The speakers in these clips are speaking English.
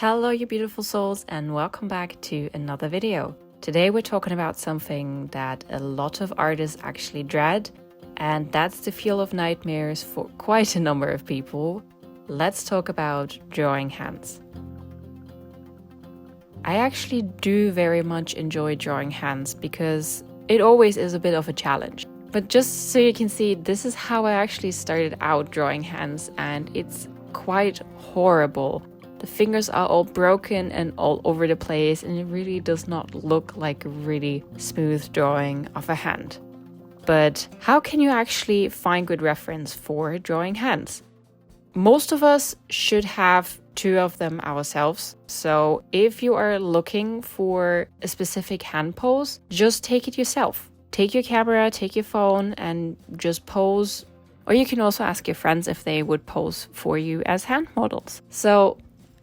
Hello you beautiful souls and welcome back to another video. Today we're talking about something that a lot of artists actually dread, and that's the fuel of nightmares for quite a number of people. Let's talk about drawing hands. I actually do very much enjoy drawing hands because it always is a bit of a challenge. But just so you can see, this is how I actually started out drawing hands, and it's quite horrible. The fingers are all broken and all over the place, and it really does not look like a really smooth drawing of a hand. But how can you actually find good reference for drawing hands? Most of us should have two of them ourselves. So if you are looking for a specific hand pose, just take it yourself. Take your camera, take your phone, and just pose. Or you can also ask your friends if they would pose for you as hand models. So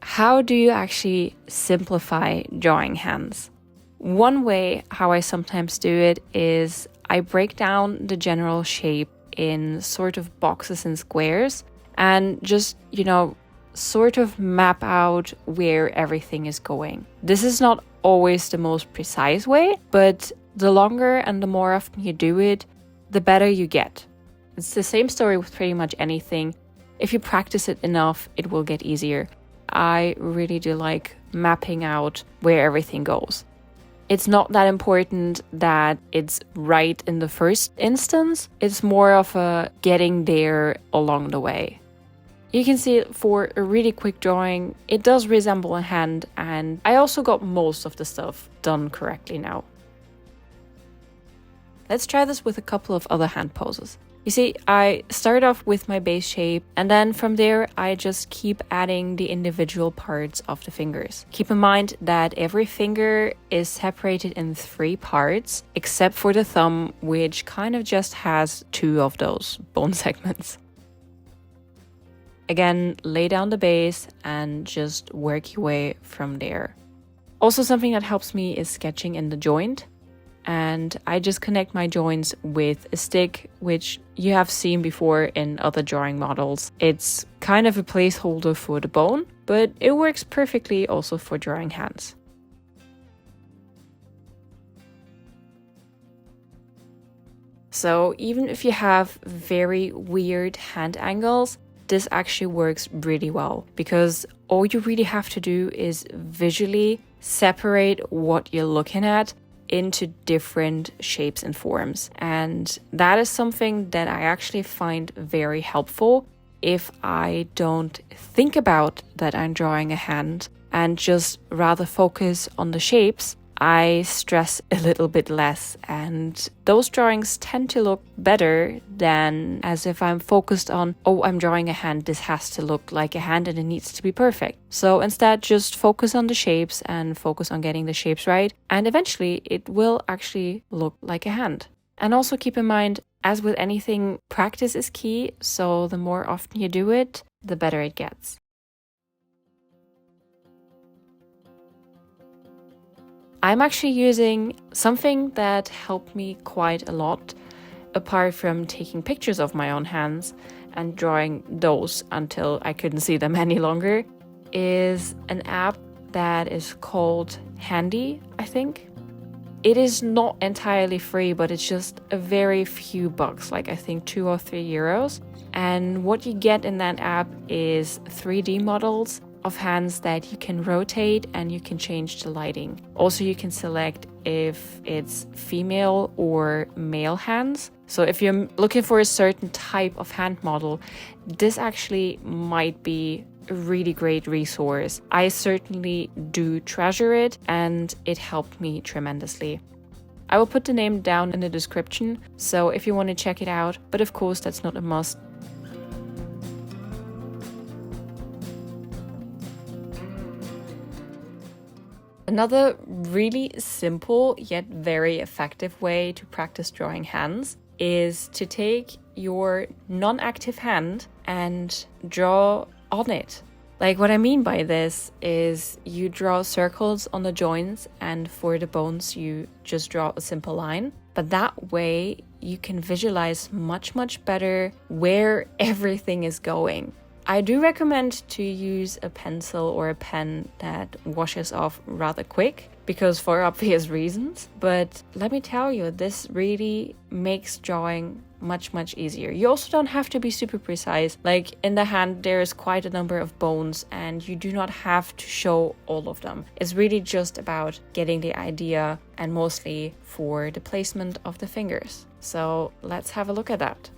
how do you actually simplify drawing hands? One way how I sometimes do it is I break down the general shape in sort of boxes and squares and just, sort of map out where everything is going. This is not always the most precise way, but the longer and the more often you do it, the better you get. It's the same story with pretty much anything. If you practice it enough, it will get easier. I really do like mapping out where everything goes. It's not that important that it's right in the first instance. It's more of a getting there along the way. You can see for a really quick drawing, it does resemble a hand, and I also got most of the stuff done correctly now. Let's try this with a couple of other hand poses. You see, I start off with my base shape, and then from there I just keep adding the individual parts of the fingers. Keep in mind that every finger is separated in 3 parts, except for the thumb, which kind of just has 2 of those bone segments. Again, lay down the base and just work your way from there. Also, something that helps me is sketching in the joint. And I just connect my joints with a stick, which you have seen before in other drawing models. It's kind of a placeholder for the bone, but it works perfectly also for drawing hands. So even if you have very weird hand angles, this actually works really well, because all you really have to do is visually separate what you're looking at into different shapes and forms. And that is something that I actually find very helpful if I don't think about that I'm drawing a hand and just rather focus on the shapes. I stress a little bit less, and those drawings tend to look better than as if I'm focused on, oh, I'm drawing a hand, this has to look like a hand and it needs to be perfect. So instead, just focus on the shapes and focus on getting the shapes right, and eventually it will actually look like a hand. And also keep in mind, as with anything, practice is key, so the more often you do it, the better it gets. I'm actually using something that helped me quite a lot, apart from taking pictures of my own hands and drawing those until I couldn't see them any longer, is an app that is called Handy, I think. It is not entirely free, but it's just a very few bucks, like I think 2 or 3 euros. And what you get in that app is 3D models of hands that you can rotate, and you can change the lighting. Also, you can select if it's female or male hands. So if you're looking for a certain type of hand model, this actually might be a really great resource. I certainly do treasure it, and it helped me tremendously. I will put the name down in the description, so if you want to check it out, but of course that's not a must. Another really simple yet very effective way to practice drawing hands is to take your non-active hand and draw on it. Like, what I mean by this is you draw circles on the joints, and for the bones you just draw a simple line. But that way you can visualize much better where everything is going. I do recommend to use a pencil or a pen that washes off rather quick, because for obvious reasons. But let me tell you, this really makes drawing much easier. You also don't have to be super precise. Like in the hand, there's quite a number of bones and you do not have to show all of them. It's really just about getting the idea and mostly for the placement of the fingers. So let's have a look at that.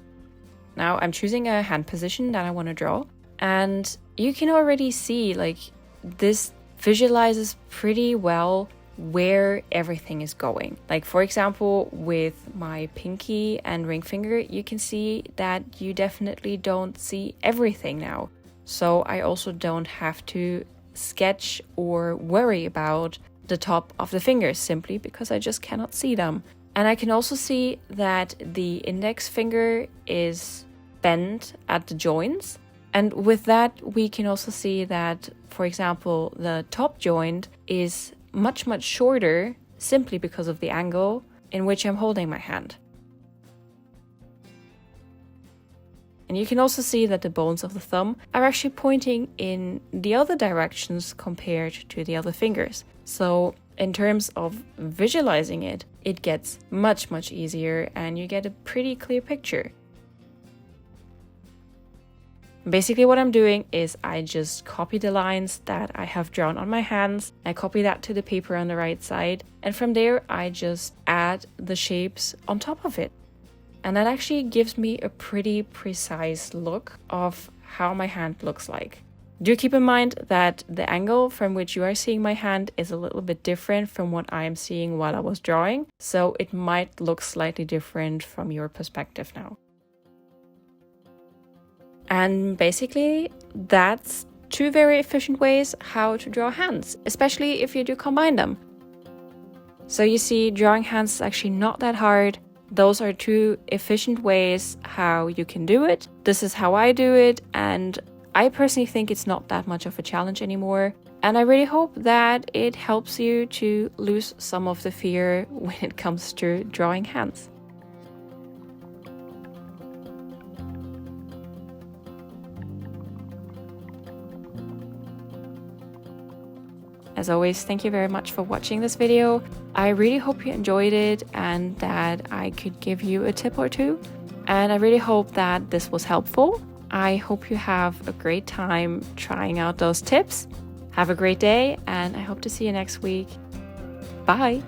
Now I'm choosing a hand position that I want to draw, and you can already see like this visualizes pretty well where everything is going. Like for example, with my pinky and ring finger, you can see that you definitely don't see everything now. So I also don't have to sketch or worry about the top of the fingers simply because I just cannot see them. And I can also see that the index finger is bent at the joints. And with that, we can also see that, for example, the top joint is much shorter simply because of the angle in which I'm holding my hand. And you can also see that the bones of the thumb are actually pointing in the other directions compared to the other fingers. So in terms of visualizing it, it gets much easier and you get a pretty clear picture. Basically what I'm doing is I just copy the lines that I have drawn on my hands. I copy that to the paper on the right side. And from there, I just add the shapes on top of it. And that actually gives me a pretty precise look of how my hand looks like. Do keep in mind that the angle from which you are seeing my hand is a little bit different from what I am seeing while I was drawing. So it might look slightly different from your perspective now. And basically, that's two very efficient ways how to draw hands, especially if you do combine them. So you see, drawing hands is actually not that hard. Those are two efficient ways how you can do it. This is how I do it, and I personally think it's not that much of a challenge anymore. And I really hope that it helps you to lose some of the fear when it comes to drawing hands. As always, thank you very much for watching this video. I really hope you enjoyed it and that I could give you a tip or two. And I really hope that this was helpful. I hope you have a great time trying out those tips. Have a great day, and I hope to see you next week. Bye!